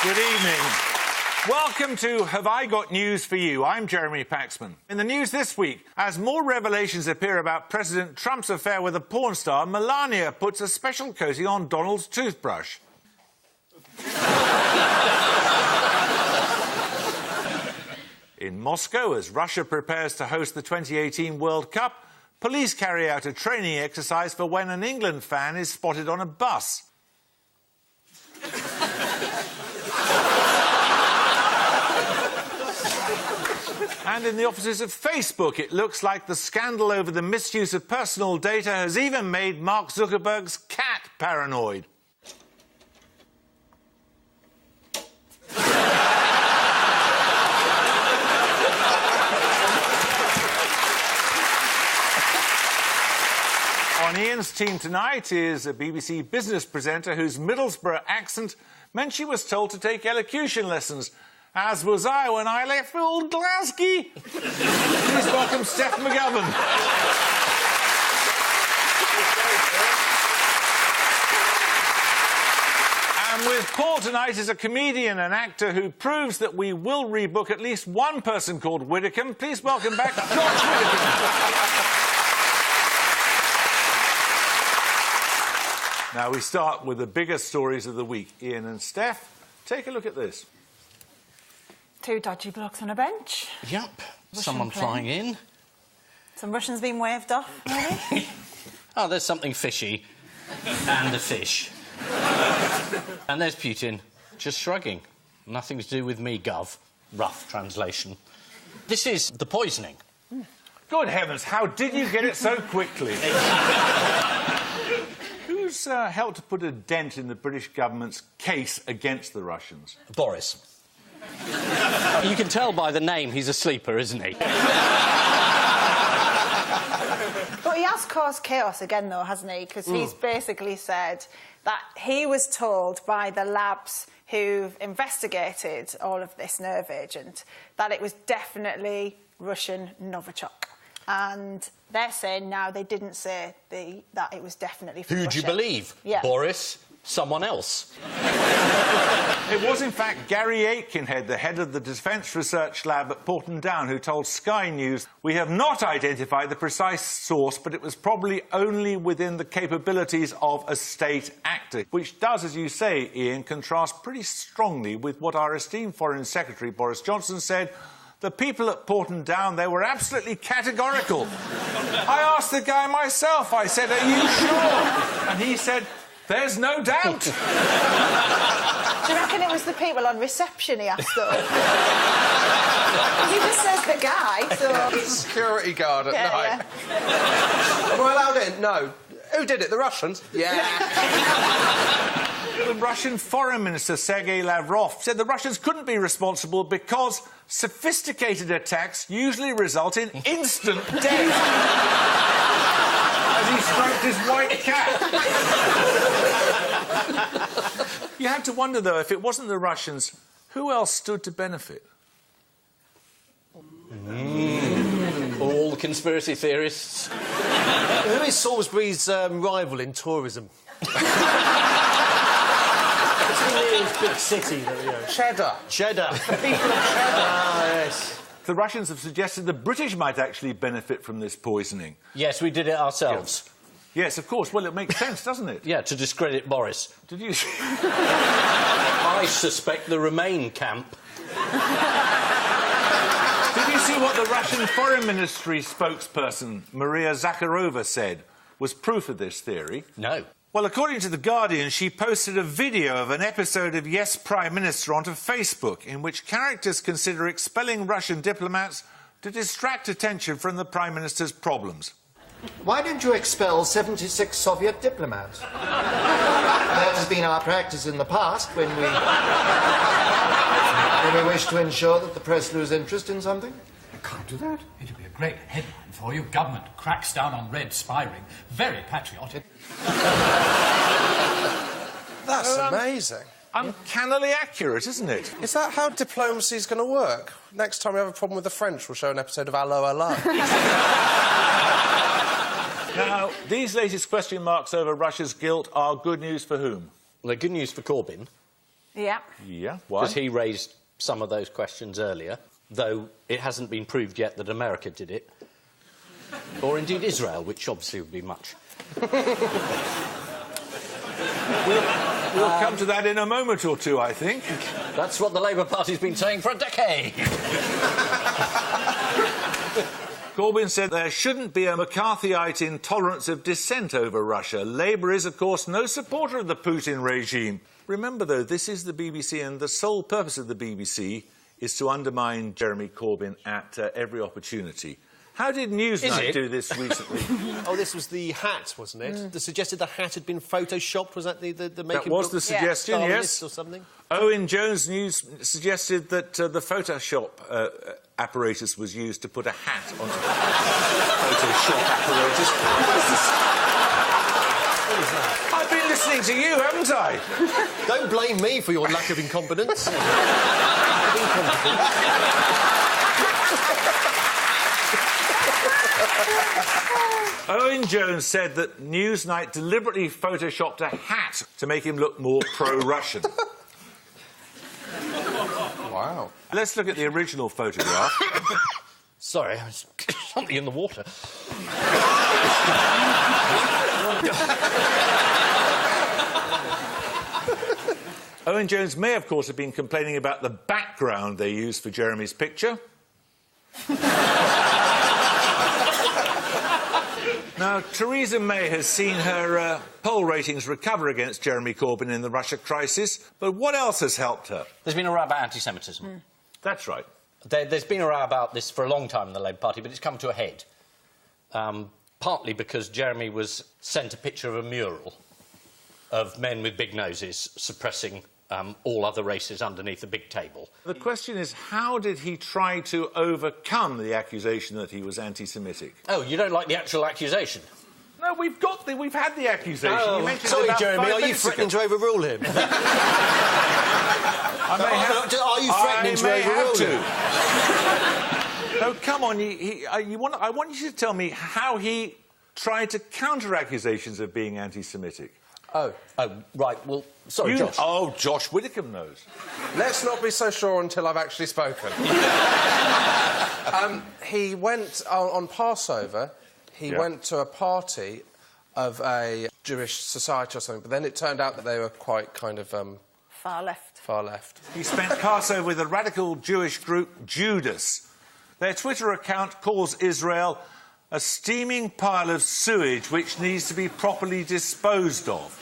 Good evening. Welcome to Have I Got News for You? I'm Jeremy Paxman. In the news this week, as more revelations appear about President Trump's affair with a porn star, Melania puts a special coating on Donald's toothbrush. In Moscow, as Russia prepares to host the 2018 World Cup, police carry out a training exercise for when an England fan is spotted on a bus. And in the offices of Facebook, it looks like the scandal over the misuse of personal data has even made Mark Zuckerberg's cat paranoid. On Ian's team tonight is a BBC business presenter whose Middlesbrough accent meant she was told to take elocution lessons, as was I when I left old Glasgow. Please welcome Steph McGovern. And with Paul tonight is a comedian and actor who proves that we will rebook at least one person called Widdicombe. Please welcome back George Widdicombe. Now, we start with the biggest stories of the week. Ian and Steph, take a look at this. Two dodgy blokes on a bench. Yep. Someone flying in. Some Russians being waved off, maybe? Oh, there's something fishy. And a fish. And there's Putin, just shrugging. Nothing to do with me, Gov. Rough translation. This is the poisoning. Good heavens, how did you get it so quickly? Who's helped to put a dent in the British government's case against the Russians? Boris. You can tell by the name he's a sleeper, isn't he? But he has caused chaos again, though, hasn't he? Because he's basically said that he was told by the labs who've investigated all of this nerve agent that it was definitely Russian Novichok. And they're saying now they didn't say that it was definitely from Who'd Russia. you believe? Yeah. Boris? Someone else? It was, in fact, Gary Aitkenhead, the head of the Defence Research Lab at Porton Down, who told Sky News, "We have not identified the precise source, but it was probably only within the capabilities of a state actor," which does, as you say, Ian, contrast pretty strongly with what our esteemed Foreign Secretary Boris Johnson said. The people at Porton Down, they were absolutely categorical. I asked the guy myself, I said, "Are you sure?" And he said, "There's no doubt." Do you reckon it was the people on reception he asked though? He just says the guy, so... Security guard at night. Yeah. Am I allowed in? No. Who did it? The Russians? Yeah. The Russian Foreign Minister Sergei Lavrov said the Russians couldn't be responsible because sophisticated attacks usually result in instant death. As he stroked his white cat. You had to wonder, though, if it wasn't the Russians, who else stood to benefit? All the conspiracy theorists. Who is Salisbury's rival in tourism? It's big city, Cheddar. Cheddar. People of Cheddar. Ah, yes. The Russians have suggested the British might actually benefit from this poisoning. Yes, we did it ourselves. Yes, of course. Well, it makes sense, doesn't it? Yeah, to discredit Boris. Did you... I suspect the Remain camp. Did you see what the Russian Foreign Ministry spokesperson, Maria Zakharova, said was proof of this theory? No. Well, according to The Guardian, she posted a video of an episode of Yes, Prime Minister onto Facebook in which characters consider expelling Russian diplomats to distract attention from the Prime Minister's problems. Why didn't you expel 76 Soviet diplomats? That has been our practice in the past when we wish to ensure that the press lose interest in something. You can't do that. It'll be a great headline for you. Government cracks down on red spy ring. Very patriotic. That's amazing. Uncannily accurate, isn't it? Is that how diplomacy is going to work? Next time we have a problem with the French, we'll show an episode of Allo Allo. Now, these latest question marks over Russia's guilt are good news for whom? Well, they're good news for Corbyn. Yeah. Yeah, why? Because he raised some of those questions earlier, though it hasn't been proved yet that America did it. Or indeed Israel, which obviously would be much. We'll come to that in a moment or two, I think. That's what the Labour Party's been saying for a decade. Corbyn said there shouldn't be a McCarthyite intolerance of dissent over Russia. Labour is, of course, no supporter of the Putin regime. Remember, though, this is the BBC, and the sole purpose of the BBC is to undermine Jeremy Corbyn at every opportunity. How did Newsnight do this recently? Oh, this was the hat, wasn't it? That suggested the hat had been photoshopped. Was that the making? That was the suggestion, yes. Or something? Owen Jones News suggested that the Photoshop apparatus was used to put a hat on Photoshop apparatus. What is that? I've been listening to you, haven't I? Don't blame me for your lack of incompetence. Owen Jones said that Newsnight deliberately photoshopped a hat to make him look more pro-Russian. Wow. Let's look at the original photograph. Sorry, there's something in the water. Owen Jones may, of course, have been complaining about the background they used for Jeremy's picture. Now, Theresa May has seen her poll ratings recover against Jeremy Corbyn in the Russia crisis, but what else has helped her? There's been a row about anti-Semitism. That's right. There's been a row about this for a long time in the Labour Party, but it's come to a head. Partly because Jeremy was sent a picture of a mural of men with big noses suppressing all other races underneath a big table. The question is, how did he try to overcome the accusation that he was anti-Semitic? Oh, you don't like the actual accusation? No, we've had the accusation. Oh, You mentioned sorry, it about Jeremy, 5 are you minutes threatening ago. to overrule him? Are you threatening to overrule him? No, come on. I want you to tell me how he tried to counter accusations of being anti-Semitic. Oh, right, well, sorry, Josh. Oh, Josh Widdicombe knows. Let's not be so sure until I've actually spoken. He went on Passover. He went to a party of a Jewish society or something, but then it turned out that they were quite kind of Far left. far left. He spent Passover with a radical Jewish group, Judas. Their Twitter account calls Israel a steaming pile of sewage which needs to be properly disposed of.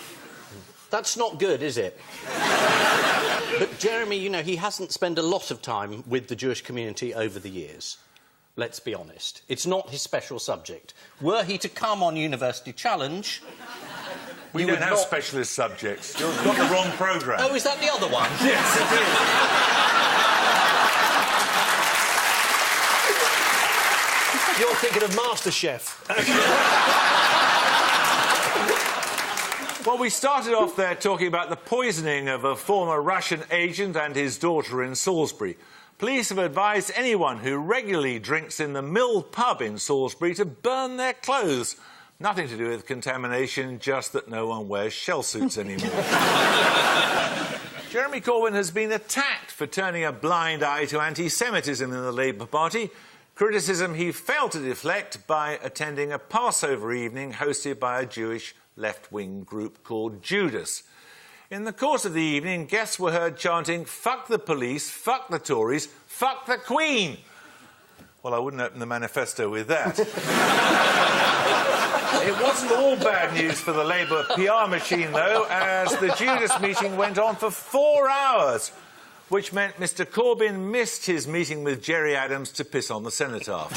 That's not good, is it? But Jeremy, you know, he hasn't spent a lot of time with the Jewish community over the years. Let's be honest. It's not his special subject. Were he to come on University Challenge... We don't have specialist subjects. You've got the wrong programme. Oh, is that the other one? Yes, it is. You're thinking of MasterChef. Well, we started off there talking about the poisoning of a former Russian agent and his daughter in Salisbury. Police have advised anyone who regularly drinks in the Mill pub in Salisbury to burn their clothes. Nothing to do with contamination, just that no one wears shell suits anymore. Jeremy Corbyn has been attacked for turning a blind eye to anti-Semitism in the Labour Party, criticism he failed to deflect by attending a Passover evening hosted by a Jewish left-wing group called Judas. In the course of the evening, guests were heard chanting, "Fuck the police, fuck the Tories, fuck the Queen." Well, I wouldn't open the manifesto with that. It wasn't all bad news for the Labour PR machine, though, as the Judas meeting went on for 4 hours, which meant Mr Corbyn missed his meeting with Gerry Adams to piss on the cenotaph.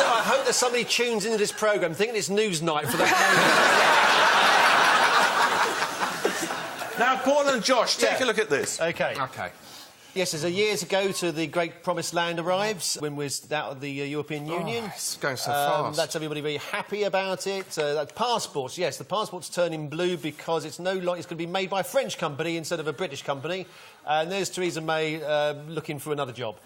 I hope that somebody tunes into this programme thinking it's Newsnight for that. Now, Paul and Josh, take a look at this. OK. OK. Yes, as years ago to the great promised land arrives when we're out of the European Union. It's going so fast. That's everybody very happy about it. Passports, yes, the passports turning blue because it's no longer... It's going to be made by a French company instead of a British company. And there's Theresa May looking for another job.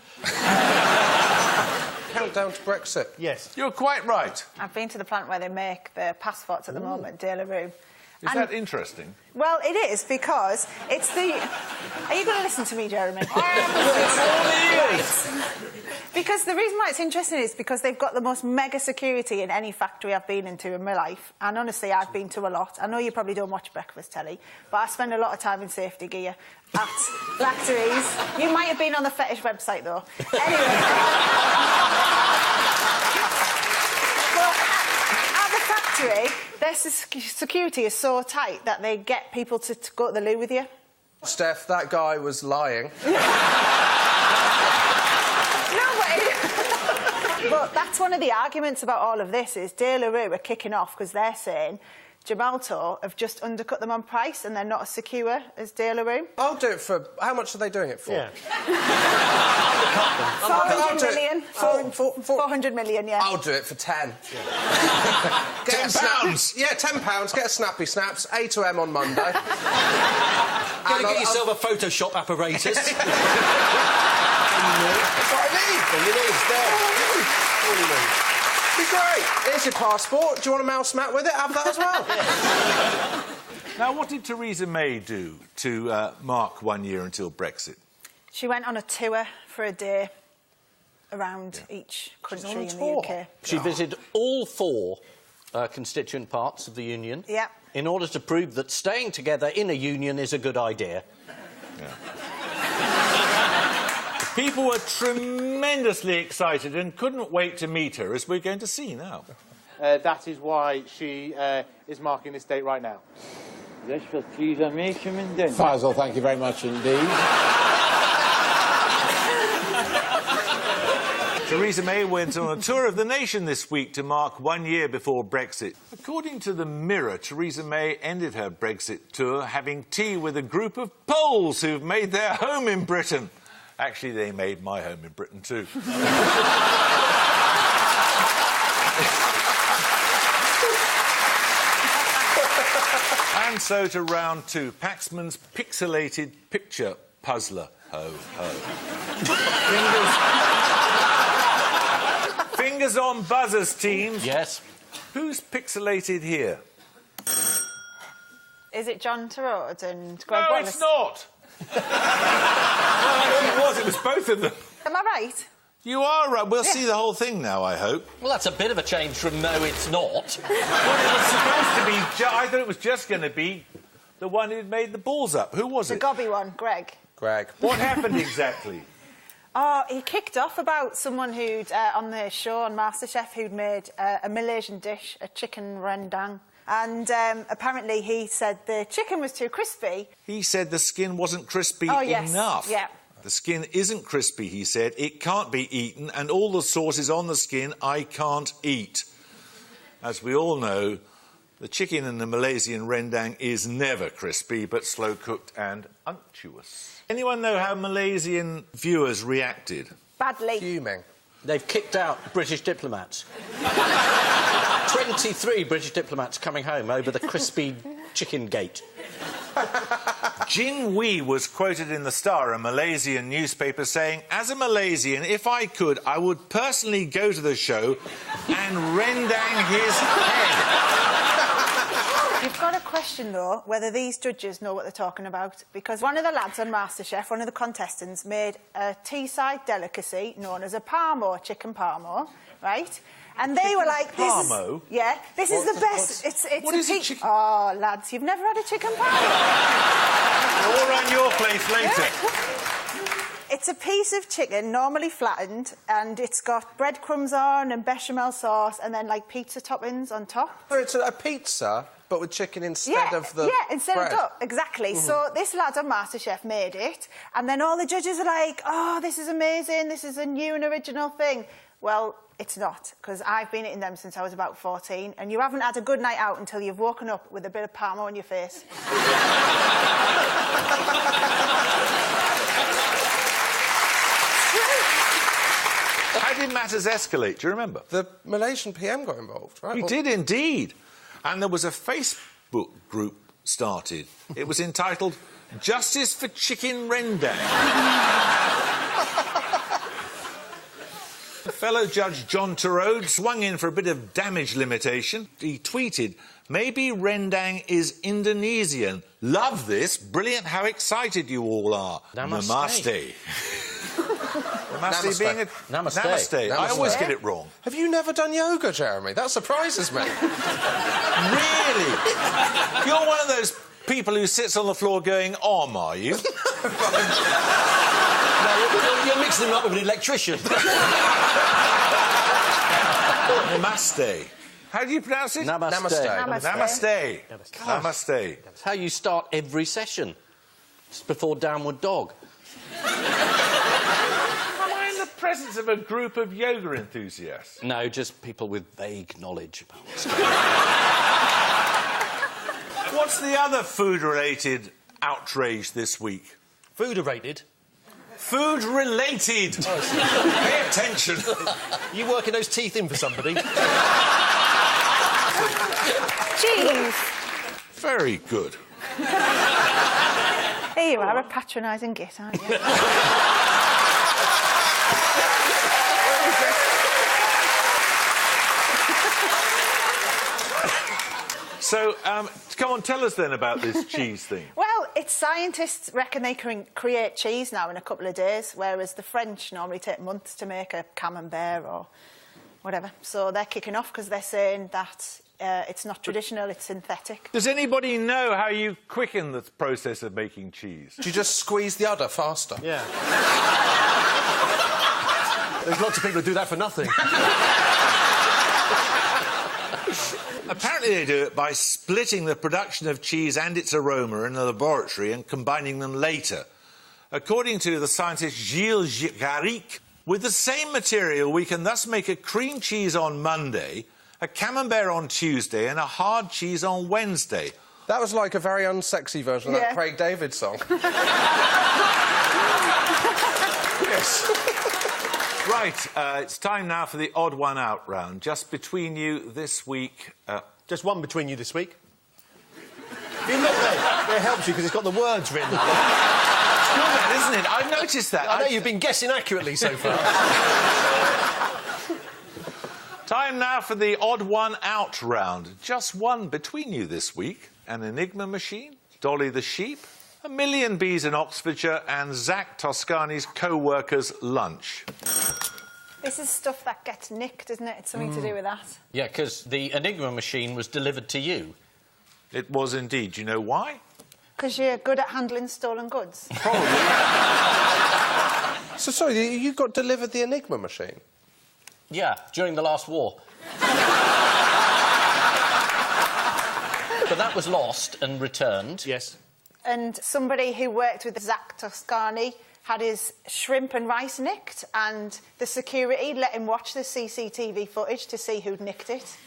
Countdown to Brexit. Yes. You're quite right. I've been to the plant where they make the passports at the moment, De La Rue. Is that interesting? Well, it is, because it's the... Are you going to listen to me, Jeremy? Because the reason why it's interesting is because they've got the most mega security in any factory I've been into in my life. And honestly, I've been to a lot. I know you probably don't watch breakfast telly, but I spend a lot of time in safety gear at factories. You might have been on the fetish website, though. Anyway... Their security is so tight that they get people to go to the loo with you. Steph, that guy was lying. No, but that's one of the arguments about all of this is De La Rue are kicking off because they're saying Gemalto have just undercut them on price and they're not as secure as De La Rue. I'll do it for... How much are they doing it for? Yeah. 400 million. 400 million, yeah. I'll do it for 10. Yeah. £10? Yeah, £10. Get a Snappy Snaps, A to M on Monday. Gonna get yourself a Photoshop apparatus. That's what I need. All you need is there. All you need. Be great. Here's your passport. Do you want a mouse mat with it? Have that as well. Now, what did Theresa May do to mark 1 year until Brexit? She went on a tour for a day around each country in the UK. She visited all 4 constituent parts of the union in order to prove that staying together in a union is a good idea. Yeah. People were tremendously excited and couldn't wait to meet her, as we're going to see now. That is why she is marking this date right now. Faisal, thank you very much indeed. Theresa May went on a tour of the nation this week to mark 1 year before Brexit. According to the Mirror, Theresa May ended her Brexit tour having tea with a group of Poles who've made their home in Britain. Actually, they made my home in Britain too. And so to round 2, Paxman's pixelated picture puzzler. Ho, ho. Fingers on buzzers, teams. Yes. Who's pixelated here? Is it John Turod and Greg No, Wallace? it's not. Well, I know it was. It was both of them. Am I right? You are right. We'll see the whole thing now, I hope. Well, that's a bit of a change from no, it's not. Well, it was supposed to be... I thought it was just going to be the one who'd made the balls up. Who was The it? gobby one, Greg. Greg. What happened exactly? Oh, he kicked off about someone who'd, on the show on MasterChef, who'd made a Malaysian dish, a chicken rendang. And apparently he said the chicken was too crispy. He said the skin wasn't crispy enough. Yeah. The skin isn't crispy, he said. It can't be eaten, and all the sauce is on the skin I can't eat. As we all know, the chicken in the Malaysian rendang is never crispy, but slow-cooked and unctuous. Anyone know how Malaysian viewers reacted? Badly. Fuming. They've kicked out British diplomats. 23 British diplomats coming home over the crispy chicken gate. Jin Wee was quoted in The Star, a Malaysian newspaper, saying, "As a Malaysian, if I could, I would personally go to the show and rendang his head." You've got to question, though, whether these judges know what they're talking about, because one of the lads on MasterChef, one of the contestants, made a teesside delicacy known as a parmo, chicken parmo, right? And they were like, "This parmo? This is the best. It's what is a chicken? Oh, lads, you've never had a chicken parmo? All around your place later. It's a piece of chicken, normally flattened, and it's got breadcrumbs on and bechamel sauce, and then like pizza toppings on top. So it's a pizza, but with chicken instead of the instead bread. of duck, exactly. So this lad on MasterChef made it, and then all the judges are like, "Oh, this is amazing. This is a new and original thing." Well, it's not, because I've been eating them since I was about 14, and you haven't had a good night out until you've woken up with a bit of parmo on your face. How did matters escalate? Do you remember? The Malaysian PM got involved, right? He did indeed. And there was a Facebook group started. It was entitled Justice for Chicken Rendang. Fellow Judge John Turode swung in for a bit of damage limitation. He tweeted, "Maybe rendang is Indonesian. Love this. Brilliant how excited you all are. Namaste." Namaste being a... Namaste. Namaste. I always get it wrong. Have you never done yoga, Jeremy? That surprises me. Really? You're one of those people who sits on the floor going, "Om," are you? No, you're mixing them up with an electrician. Namaste. How do you pronounce it? Namaste. Namaste. Namaste. That's how you start every session. Just before Downward Dog. Am I in the presence of a group of yoga enthusiasts? No, just people with vague knowledge about what's What's the other food-related outrage this week? Food-related? Food-related! Pay attention. You working those teeth in for somebody? Cheese. Very good. Here you are, a patronising git, aren't you? So, come on, tell us then about this cheese thing. Well, it's scientists reckon they can create cheese now in a couple of days, whereas the French normally take months to make a camembert or whatever. So they're kicking off because they're saying that it's not traditional, it's synthetic. Does anybody know how you quicken the process of making cheese? Do you just squeeze the udder faster? Yeah. There's lots of people who do that for nothing. Apparently they do it by splitting the production of cheese and its aroma in a laboratory and combining them later. According to the scientist Gilles Garic, with the same material we can thus make a cream cheese on Monday, a camembert on Tuesday and a hard cheese on Wednesday. That was like a very unsexy version of that Craig David song. Yes. Right, it's time now for the odd one out round. Just between you this week... Just one between you this week. You look there. It helps you because it's got the words written. It's good, isn't it? I've noticed that. I know you've been guessing accurately so far. Time now for the odd one out round. Just one between you this week. An Enigma machine, Dolly the sheep, a million bees in Oxfordshire and Zach Toscani's co-worker's lunch. This is stuff that gets nicked, isn't it? It's something to do with that. Yeah, because the Enigma machine was delivered to you. It was indeed. Do you know why? Because you're good at handling stolen goods. Probably. So, sorry, you got delivered the Enigma machine? Yeah, during the last war. But that was lost and returned. Yes. And somebody who worked with Zach Toscani had his shrimp and rice nicked, and the security let him watch the CCTV footage to see who'd nicked it.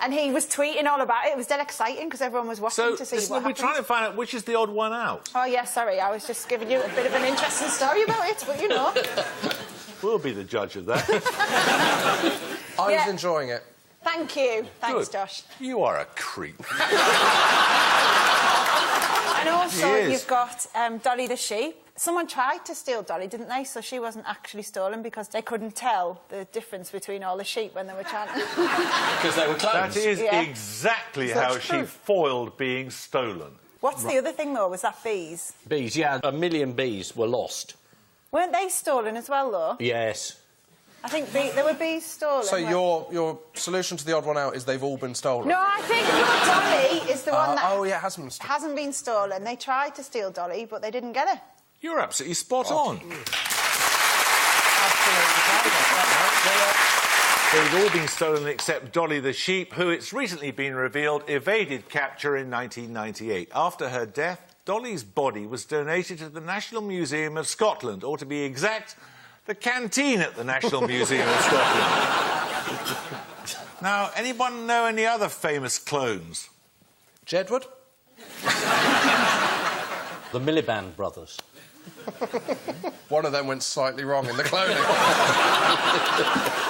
And he was tweeting all about it. It was dead exciting because everyone was watching to see what happened. We're trying to find out which is the odd one out. Oh, yeah, sorry. I was just giving you a bit of an interesting story about it, but you know. We'll be the judge of that. I was enjoying it. Thank you. Thanks, Good. Josh. You are a creep. And also, you've got Dolly the sheep. Someone tried to steal Dolly, didn't they? So she wasn't actually stolen because they couldn't tell the difference between all the sheep when they were trying to... Because they were clones. That is exactly how she foiled being stolen. What's the other thing, though? Was that bees? Bees, yeah. A million bees were lost. Weren't they stolen as well, though? Yes. I think there were bees stolen. So your solution to the odd one out is they've all been stolen? No, I think your Dolly is the one that... Oh, yeah, it hasn't been stolen. Hasn't been stolen. They tried to steal Dolly, but they didn't get her. You're absolutely spot on. They've all been stolen except Dolly the sheep, who, it's recently been revealed, evaded capture in 1998. After her death, Dolly's body was donated to the National Museum of Scotland, or to be exact, the canteen at the National Museum of Scotland. Now, anyone know any other famous clones? Jedward? The Miliband brothers. One of them went slightly wrong in the cloning.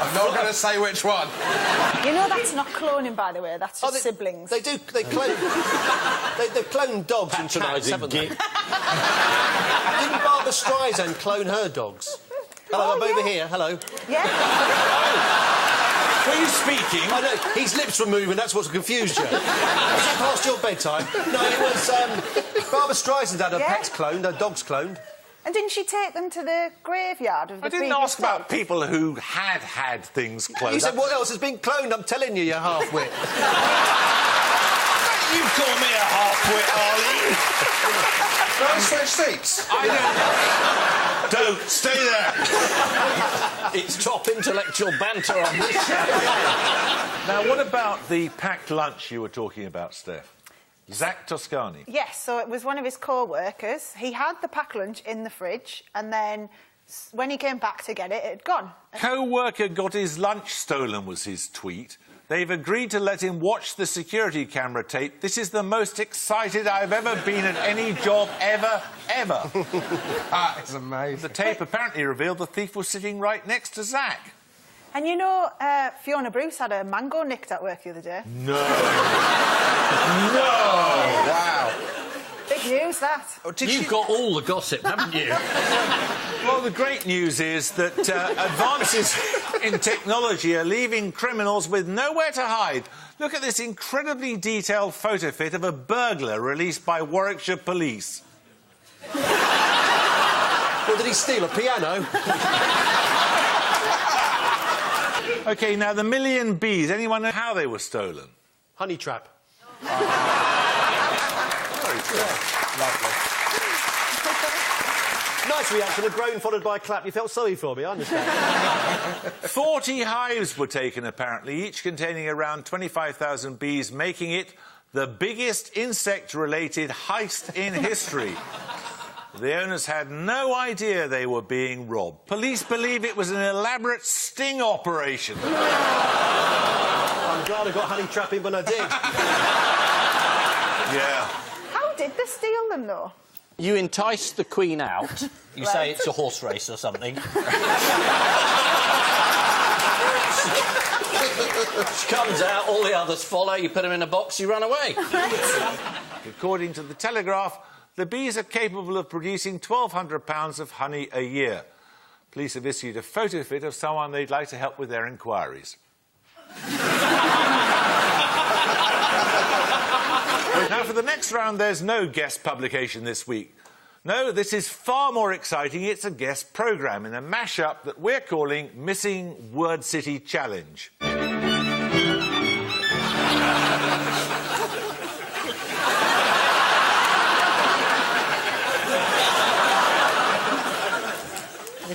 I'm not going to say which one. You know that's not cloning, by the way. That's just siblings. They do. They clone. They've cloned dogs and cats, haven't they? Didn't Barbara Streisand clone her dogs? Hello, I'm yeah. over here. Hello. Yeah. Were you speaking? I know, his lips were moving, that's what's confused you. Was it past your bedtime? No, it was, Barbara Streisand had her pets cloned, her dogs cloned. And didn't she take them to the graveyard of the I didn't previous ask about dog? people who had things cloned. You said, what else has been cloned? I'm telling you, you half-wit. You call me a half-wit, Arlene? Can I switch seats? I don't. Don't. Stay there. It's top intellectual banter on this show. Now, what about the packed lunch you were talking about, Steph? Zach Toscani. Yes, so it was one of his co-workers. He had the packed lunch in the fridge, and then when he came back to get it, it had gone. Co-worker got his lunch stolen, was his tweet. They've agreed to let him watch the security camera tape. This is the most excited I've ever been at any job ever. That is amazing. The tape apparently revealed the thief was sitting right next to Zach. And you know, Fiona Bruce had a mango nicked at work the other day. No. No! Wow. Big news, that. Oh, You've got all the gossip, haven't you? Well, the great news is that advances in technology are leaving criminals with nowhere to hide. Look at this incredibly detailed photo fit of a burglar released by Warwickshire Police. What, did he steal, a piano? OK, now, the million bees, anyone know how they were stolen? Honey trap. Very true. Lovely. Nice reaction, a groan followed by a clap. You felt sorry for me, I understand. 40 hives were taken, apparently, each containing around 25,000 bees, making it the biggest insect-related heist in history. The owners had no idea they were being robbed. Police believe it was an elaborate sting operation. I'm glad I got honey trapping when I did. Yeah. How did they steal them, though? You entice the Queen out. You say it's a horse race or something. She comes out, all the others follow, you put them in a box, you run away. According to the Telegraph, the bees are capable of producing £1,200 of honey a year. Police have issued a photo fit of someone they'd like to help with their inquiries. Now, for the next round, there's no guest publication this week. No, this is far more exciting. It's a guest programme in a mashup that we're calling Missing Word City Challenge.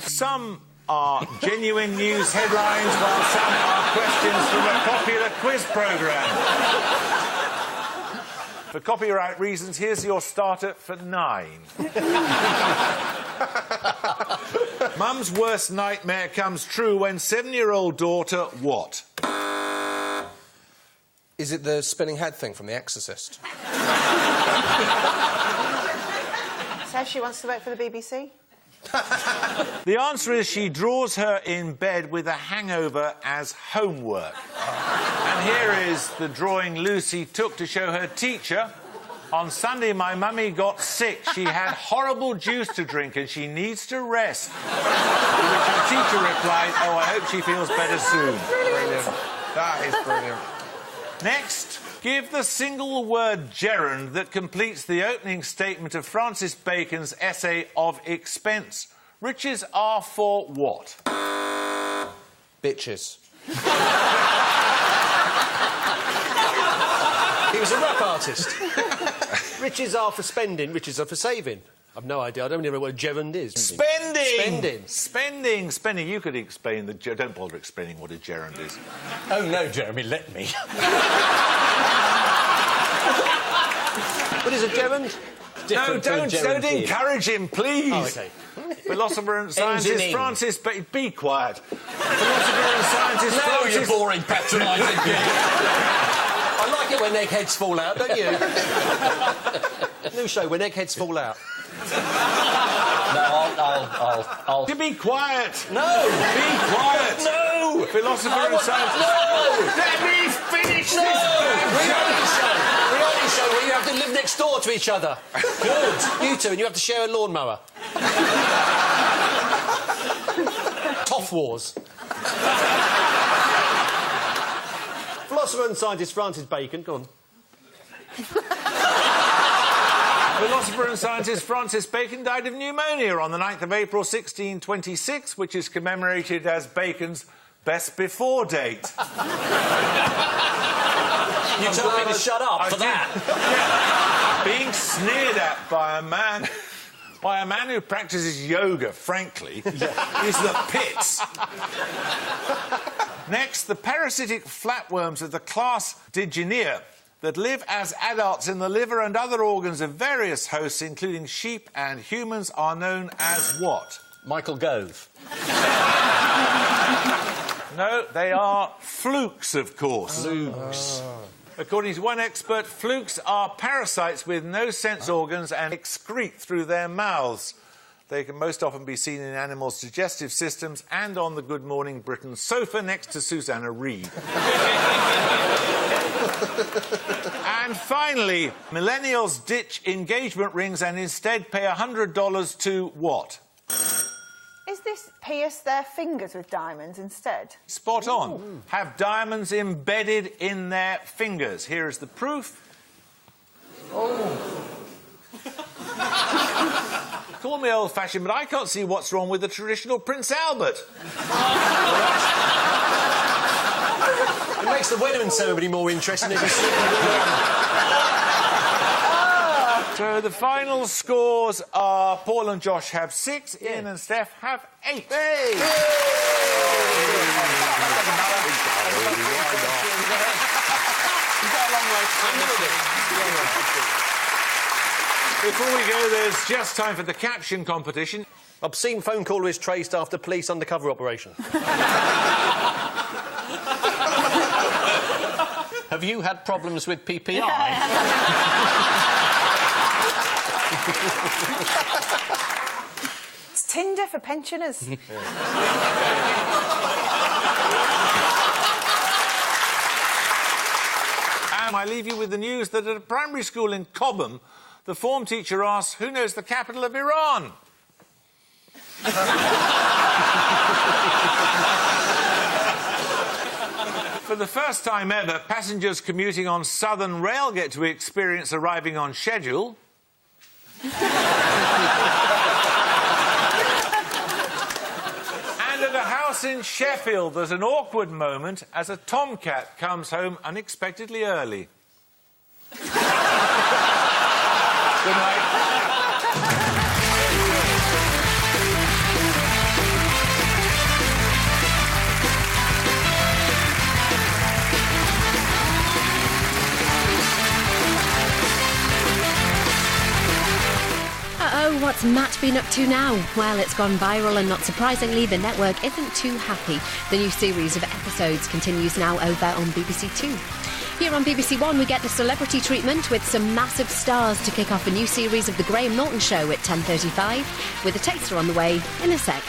Some are genuine news headlines, while some are questions from a popular quiz programme. For copyright reasons, here's your starter for 9. Mum's worst nightmare comes true when 7-year-old daughter what? Is it the spinning head thing from The Exorcist? Says she wants to work for the BBC. The answer is she draws her in bed with a hangover as homework. And here is the drawing Lucy took to show her teacher. On Sunday, my mummy got sick. She had horrible juice to drink and she needs to rest. To which her teacher replied, oh, I hope she feels better soon. Brilliant. That is brilliant. Next, give the single word gerund that completes the opening statement of Francis Bacon's essay of expense. Riches are for what? Bitches. He was a rap artist. Riches are for spending, riches are for saving. I've no idea. I don't even know what a gerund is. Spending! Spending. You could explain the... Don't bother explaining what a gerund is. Oh, no, Jeremy, let me. What is a gerund? Different to a Don't gerund is. encourage him, please. Oh, OK. Philosopher and scientist Engineering. Francis... Be quiet. Philosopher and scientist No, Francis... you boring, patronising gig. I like it when eggheads fall out, don't you? New show, when eggheads fall out. No, I'll... To be quiet. No! Be quiet. No! Philosopher and scientist... No! Let me finish No! this. Reality show where you have to live next door to each other. Good. You two, and you have to share a lawnmower. Sloth Wars. Philosopher and scientist Francis Bacon, go on. Philosopher and scientist Francis Bacon died of pneumonia on the 9th of April 1626, which is commemorated as Bacon's best before date. You told me to shut up for that. Yeah. Being sneered at by a man who practices yoga, frankly, is the pits. Next, the parasitic flatworms of the class Digenea that live as adults in the liver and other organs of various hosts, including sheep and humans, are known as what? Michael Gove. No, they are flukes, of course. Flukes. According to one expert, flukes are parasites with no sense organs and excrete through their mouths. They can most often be seen in animals' digestive systems and on the Good Morning Britain sofa next to Susanna Reid. And finally, millennials ditch engagement rings and instead pay $100 to what? Is this pierce their fingers with diamonds instead? Spot on. Ooh. Have diamonds embedded in their fingers. Here is the proof. Oh. Call me old-fashioned, but I can't see what's wrong with the traditional Prince Albert. It makes the wedding ceremony more interesting. So the final scores are Paul and Josh have 6, Ian and Steph have 8. Hey! Before we go, there's just time for the caption competition. Obscene phone caller is traced after police undercover operation. Have you had problems with PPI? It's Tinder for pensioners. And I leave you with the news that at a primary school in Cobham, the form teacher asks, who knows the capital of Iran? For the first time ever, passengers commuting on Southern Rail get to experience arriving on schedule. And at a house in Sheffield, there's an awkward moment as a tomcat comes home unexpectedly early. Good night. What's Matt been up to now? Well, it's gone viral and not surprisingly, the network isn't too happy. The new series of episodes continues now over on BBC Two. Here on BBC One, we get the celebrity treatment with some massive stars to kick off a new series of The Graham Norton Show at 10:35, with a taster on the way in a sec.